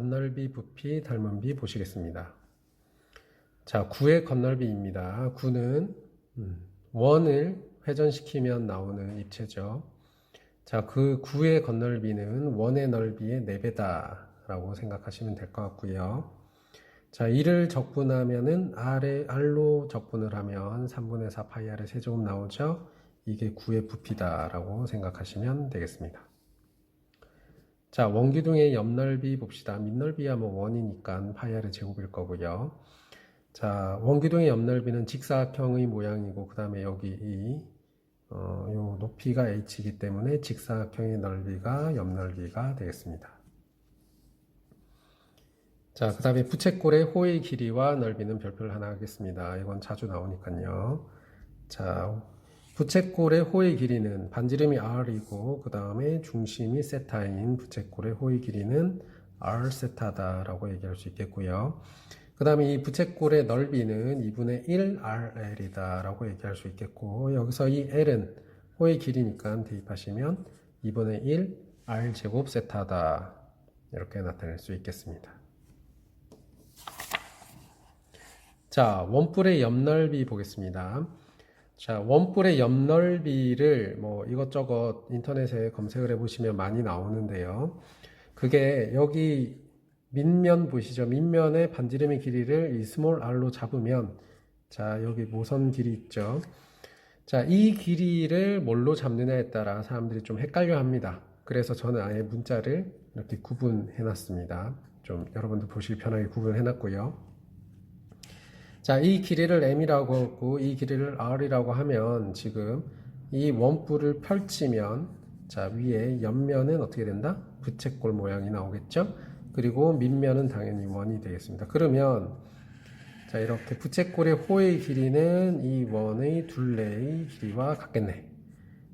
건널비, 부피, 닮은비 보시겠습니다. 자, 구의 건널비입니다. 구는 원을 회전시키면 나오는 입체죠. 자, 그 구의 건널비는 원의 넓이의 4배다 라고 생각하시면 될 것 같고요. 자, 이를 적분하면은 R로 적분을 하면 3분의 4 파이 R의 세제곱 나오죠. 이게 구의 부피다 라고 생각하시면 되겠습니다. 자, 원기둥의 옆넓이 봅시다. 밑넓이야 뭐 원이니까 파이 R의 제곱일 거고요. 자, 원기둥의 옆넓이는 직사각형의 모양이고 그 다음에 여기 요 높이가 h이기 때문에 직사각형의 넓이가 옆넓이가 되겠습니다. 자, 그 다음에 부채꼴의 호의 길이와 넓이는 별표를 하나 하겠습니다. 이건 자주 나오니까요. 자, 부채꼴의 호의 길이는 반지름이 r이고 그 다음에 중심이 세타인 부채꼴의 호의 길이는 r 세타다라고 얘기할 수 있겠고요. 그 다음에 이 부채꼴의 넓이는 2분의 1 RL이다 라고 얘기할 수 있겠고, 여기서 이 L은 호의 길이니까 대입하시면 2분의 1 R제곱 세타다 이렇게 나타낼 수 있겠습니다. 자, 원뿔의 옆넓이 보겠습니다. 자, 원뿔의 옆넓이를 뭐 이것저것 인터넷에 검색을 해보시면 많이 나오는데요. 그게 여기 밑면 보시죠. 밑면의 반지름의 길이를 이 스몰 r로 잡으면, 자, 여기 모선 길이 있죠. 자, 이 길이를 뭘로 잡느냐에 따라 사람들이 좀 헷갈려 합니다. 그래서 저는 아예 문자를 이렇게 구분해 놨습니다. 좀 여러분들 보시기 편하게 구분해 놨고요. 자, 이 길이를 m이라고 하고 이 길이를 r이라고 하면 지금 이 원뿔을 펼치면, 자, 위에 옆면은 어떻게 된다? 부채꼴 모양이 나오겠죠? 그리고 밑면은 당연히 원이 되겠습니다. 그러면 자, 이렇게 부채꼴의 호의 길이는 이 원의 둘레의 길이와 같겠네.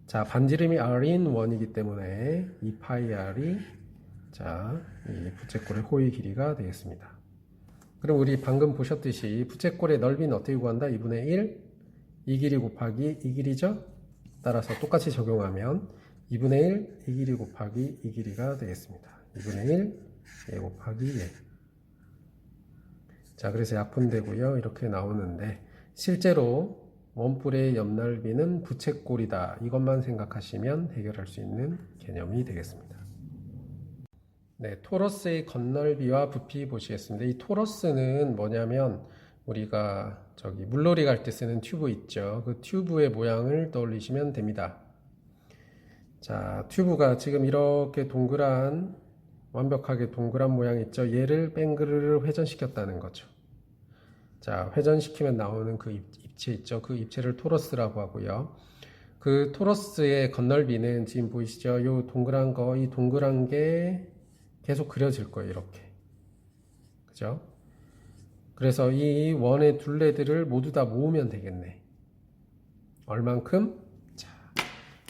자, 반지름이 r인 원이기 때문에 이 파이 r이 자, 이 부채꼴의 호의 길이가 되겠습니다. 그럼 우리 방금 보셨듯이 부채꼴의 넓이는 어떻게 구한다? 2분의 1 이 길이 곱하기 이 길이죠? 따라서 똑같이 적용하면 2분의 1 이 길이 곱하기 이 길이가 되겠습니다. 2분의 1 곱하기 1. 자, 그래서 약분되고요. 이렇게 나오는데 실제로 원뿔의 옆넓이는 부채꼴이다. 이것만 생각하시면 해결할 수 있는 개념이 되겠습니다. 네, 토러스의 건넓이와 부피 보시겠습니다. 이 토러스는 뭐냐면 우리가 저기 물놀이 갈 때 쓰는 튜브 있죠. 그 튜브의 모양을 떠올리시면 됩니다. 자, 튜브가 지금 이렇게 완벽하게 동그란 모양 있죠. 얘를 뺑그르르 회전시켰다는 거죠. 자, 회전시키면 나오는 그 입체 있죠. 그 입체를 토러스라고 하고요. 그 토러스의 건넓이는 지금 보이시죠? 이 동그란 게 계속 그려질 거예요. 이렇게. 그죠? 그래서 이 원의 둘레들을 모두 다 모으면 되겠네. 얼만큼?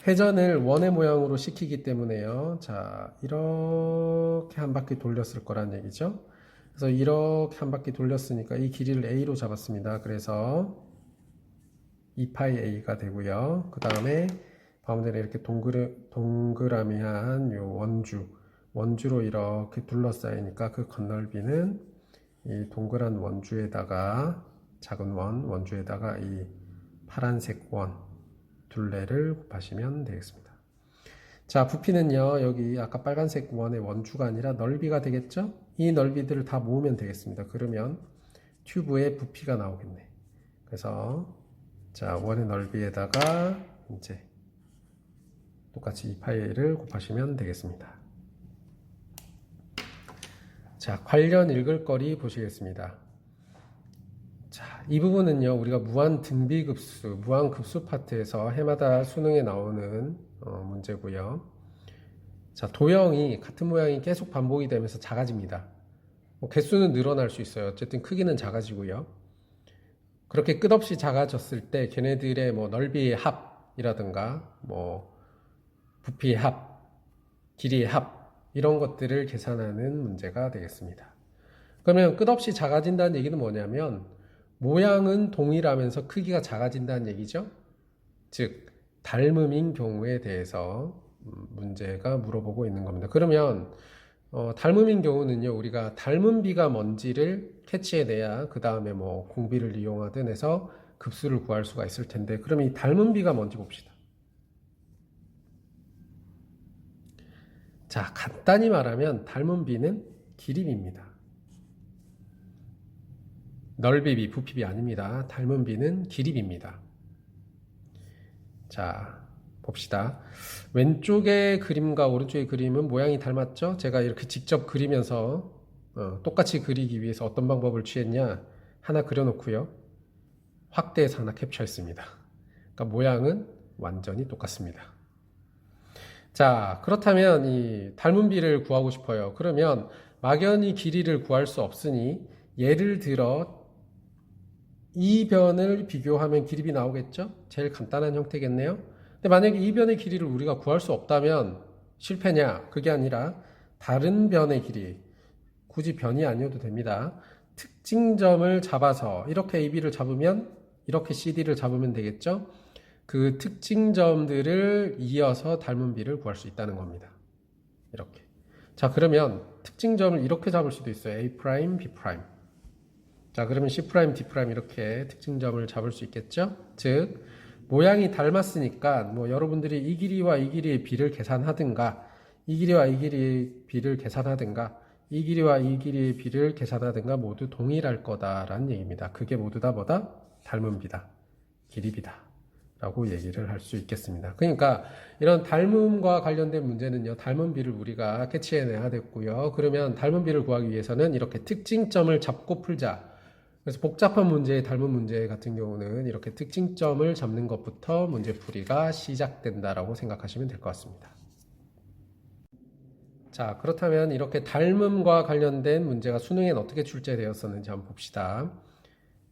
회전을 원의 모양으로 시키기 때문에요. 자, 이렇게 한 바퀴 돌렸을 거란 얘기죠. 그래서 이렇게 한 바퀴 돌렸으니까 이 길이를 A로 잡았습니다. 그래서 2파이 A가 되고요. 그 다음에 방금 전에 이렇게 동그라미한 요 원주로 이렇게 둘러싸이니까 그 건널비는 이 동그란 작은 원주에다가 이 파란색 둘레를 곱하시면 되겠습니다. 자, 부피는요, 여기 아까 빨간색 원의 원주가 아니라 넓이가 되겠죠? 이 넓이들을 다 모으면 되겠습니다. 그러면 튜브의 부피가 나오겠네. 그래서 자, 원의 넓이에다가 이제 똑같이 2파이를 곱하시면 되겠습니다. 자, 관련 읽을 거리 보시겠습니다. 자, 이 부분은요, 우리가 무한급수 파트에서 해마다 수능에 나오는 문제고요. 자, 도형이 같은 모양이 계속 반복이 되면서 작아집니다. 개수는 늘어날 수 있어요. 어쨌든 크기는 작아지고요. 그렇게 끝없이 작아졌을 때 걔네들의 넓이의 합이라든가 부피의 합, 길이의 합 이런 것들을 계산하는 문제가 되겠습니다. 그러면 끝없이 작아진다는 얘기는 뭐냐면 모양은 동일하면서 크기가 작아진다는 얘기죠. 즉 닮음인 경우에 대해서 문제가 물어보고 있는 겁니다. 그러면 닮음인 경우는요, 우리가 닮음비가 뭔지를 캐치해내야 그 다음에 뭐 공비를 이용하든 해서 급수를 구할 수가 있을 텐데, 그럼 이 닮음비가 뭔지 봅시다. 자, 간단히 말하면 닮음비는 길이비입니다. 넓이비, 부피비 아닙니다. 닮음비는 길이비입니다. 자, 봅시다. 왼쪽의 그림과 오른쪽의 그림은 모양이 닮았죠? 제가 이렇게 직접 그리면서 똑같이 그리기 위해서 어떤 방법을 취했냐? 하나 그려놓고요. 확대해서 하나 캡처했습니다. 그러니까 모양은 완전히 똑같습니다. 자, 그렇다면 이 닮은비를 구하고 싶어요. 그러면 막연히 길이를 구할 수 없으니 예를 들어 이 변을 비교하면 길이비 나오겠죠? 제일 간단한 형태겠네요. 근데 만약에 이 변의 길이를 우리가 구할 수 없다면 실패냐? 그게 아니라 다른 변의 길이, 굳이 변이 아니어도 됩니다. 특징점을 잡아서 이렇게 AB를 잡으면 이렇게 CD를 잡으면 되겠죠? 그 특징점들을 이어서 닮은 비를 구할 수 있다는 겁니다. 이렇게. 자, 그러면 특징점을 이렇게 잡을 수도 있어요. A', B'. 자, 그러면 C', D' 이렇게 특징점을 잡을 수 있겠죠? 즉, 모양이 닮았으니까 뭐 여러분들이 이 길이와 이 길이의 비를 계산하든가 이 길이와 이 길이의 비를 계산하든가 이 길이와 이 길이의 비를 계산하든가 모두 동일할 거다라는 얘기입니다. 그게 모두 다 뭐다? 닮은 비다. 길이비다. 라고 얘기를 할 수 있겠습니다. 그러니까 이런 닮음과 관련된 문제는요, 닮은 비를 우리가 캐치해내야 됐고요. 그러면 닮은 비를 구하기 위해서는 이렇게 특징점을 잡고 풀자. 그래서 복잡한 문제, 닮은 문제 같은 경우는 이렇게 특징점을 잡는 것부터 문제풀이가 시작된다라고 생각하시면 될 것 같습니다. 자, 그렇다면 이렇게 닮음과 관련된 문제가 수능엔 어떻게 출제되었었는지 한번 봅시다.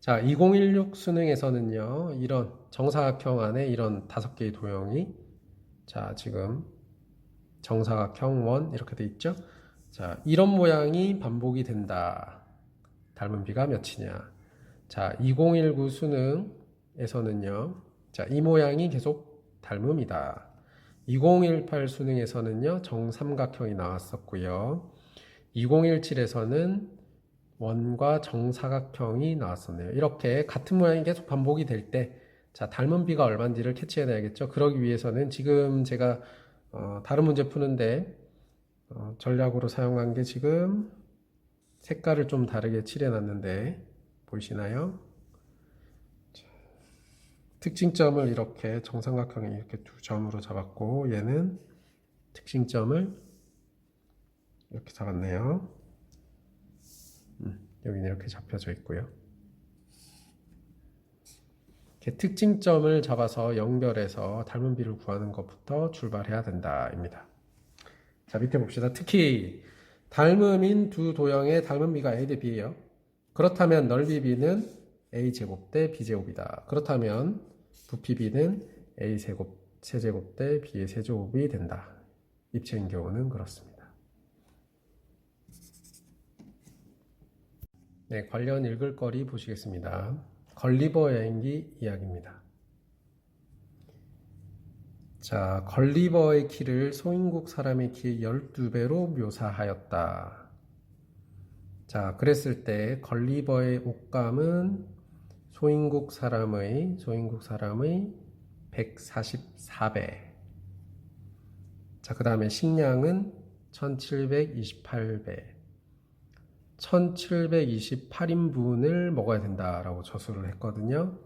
자, 2016 수능에서는요, 이런 정사각형 안에 이런 5개의 도형이, 자, 지금 정사각형 원 이렇게 돼 있죠? 자, 이런 모양이 반복이 된다. 닮은 비가 몇이냐? 자, 2019 수능에서는요, 자, 이 모양이 계속 닮음이다. 2018 수능에서는요, 정삼각형이 나왔었고요. 2017에서는 원과 정사각형이 나왔었네요. 이렇게 같은 모양이 계속 반복이 될 때, 자, 닮은 비가 얼마인지를 캐치해내야겠죠. 그러기 위해서는 지금 제가 다른 문제 푸는데 전략으로 사용한 게 지금 색깔을 좀 다르게 칠해놨는데 보이시나요? 특징점을 이렇게 정삼각형에 이렇게 두 점으로 잡았고 얘는 특징점을 이렇게 잡았네요. 여기는 이렇게 잡혀져 있고요. 이렇게 특징점을 잡아서 연결해서 닮은 비를 구하는 것부터 출발해야 된다입니다. 자, 밑에 봅시다. 특히 닮음인 두 도형의 닮은 비가 A 대 B예요. 그렇다면 넓이 B는 A제곱 대 B제곱이다. 그렇다면 부피 B는 A제곱 세제곱 대 B의 세제곱이 된다. 입체인 경우는 그렇습니다. 네, 관련 읽을 거리 보시겠습니다. 걸리버 여행기 이야기입니다. 자, 걸리버의 키를 소인국 사람의 키의 12배로 묘사하였다. 자, 그랬을 때 걸리버의 옷감은 소인국 사람의 144배. 자, 그 다음에 식량은 1728배. 1728인분을 먹어야 된다라고 저수를 했거든요.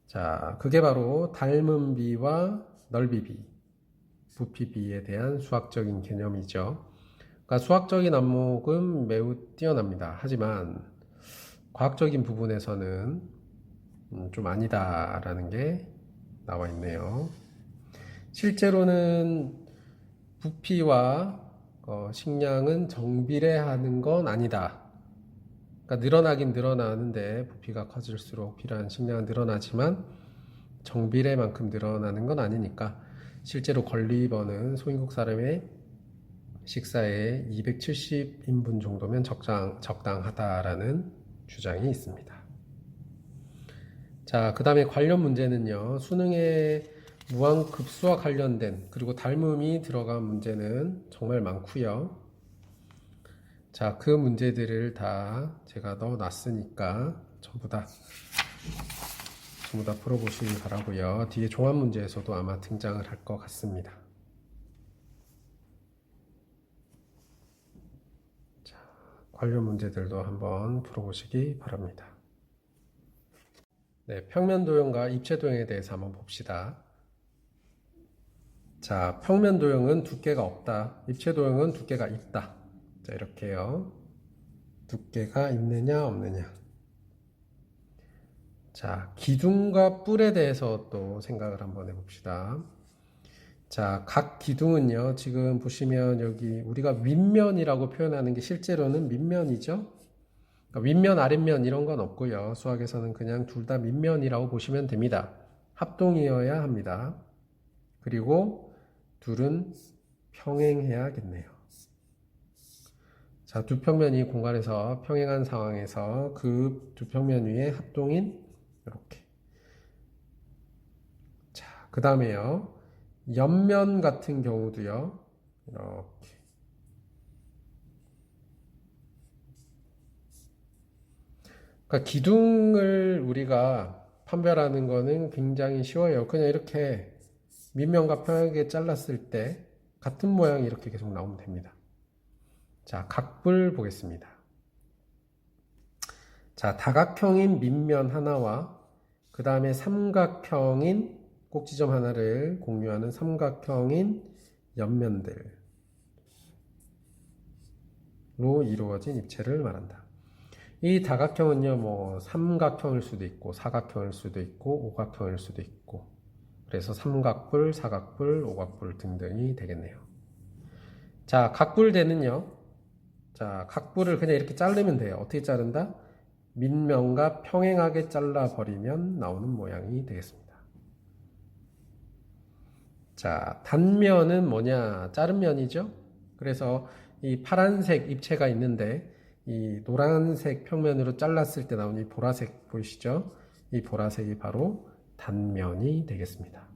자, 그게 바로 닮은 비와 넓이 비, 부피 비에 대한 수학적인 개념이죠. 그러니까 수학적인 안목은 매우 뛰어납니다. 하지만 과학적인 부분에서는 좀 아니다라는 게 나와 있네요. 실제로는 부피와 식량은 정비례하는 건 아니다. 그러니까 늘어나긴 늘어나는데 부피가 커질수록 필요한 식량은 늘어나지만 정비례만큼 늘어나는 건 아니니까 실제로 걸리버는 소인국 사람의 식사에 270인분 정도면 적당하다라는 주장이 있습니다. 자, 그 다음에 관련 문제는요. 수능에 무한급수와 관련된 그리고 닮음이 들어간 문제는 정말 많고요. 자, 그 문제들을 다 제가 넣어놨으니까 전부 다 풀어보시기 바라고요. 뒤에 종합 문제에서도 아마 등장을 할 것 같습니다. 자, 관련 문제들도 한번 풀어보시기 바랍니다. 네, 평면 도형과 입체 도형에 대해서 한번 봅시다. 자, 평면 도형은 두께가 없다. 입체 도형은 두께가 있다. 자, 이렇게요. 두께가 있느냐, 없느냐. 자, 기둥과 뿔에 대해서 또 생각을 한번 해봅시다. 자, 각 기둥은요, 지금 보시면 여기 우리가 윗면이라고 표현하는 게 실제로는 밑면이죠. 그러니까 윗면, 아랫면 이런 건 없고요. 수학에서는 그냥 둘 다 밑면이라고 보시면 됩니다. 합동이어야 합니다. 그리고 둘은 평행해야겠네요. 자, 두 평면이 공간에서 평행한 상황에서 그 두 평면 위에 합동인 이렇게. 자, 그 다음에요. 옆면 같은 경우도요. 이렇게. 그러니까 기둥을 우리가 판별하는 거는 굉장히 쉬워요. 그냥 이렇게 밑면과 평행하게 잘랐을 때 같은 모양이 이렇게 계속 나오면 됩니다. 자, 각불 보겠습니다. 자, 다각형인 밑면 하나와 그 다음에 삼각형인 꼭지점 하나를 공유하는 삼각형인 옆면들로 이루어진 입체를 말한다. 이 다각형은요, 뭐 삼각형일 수도 있고 사각형일 수도 있고 오각형일 수도 있고 그래서 삼각불, 사각불, 오각불 등등이 되겠네요. 자, 각불대는요. 자, 각불을 그냥 이렇게 자르면 돼요. 어떻게 자른다? 밑면과 평행하게 잘라버리면 나오는 모양이 되겠습니다. 자, 단면은 뭐냐? 자른 면이죠? 그래서 이 파란색 입체가 있는데 이 노란색 평면으로 잘랐을 때 나오는 이 보라색 보이시죠? 이 보라색이 바로 단면이 되겠습니다.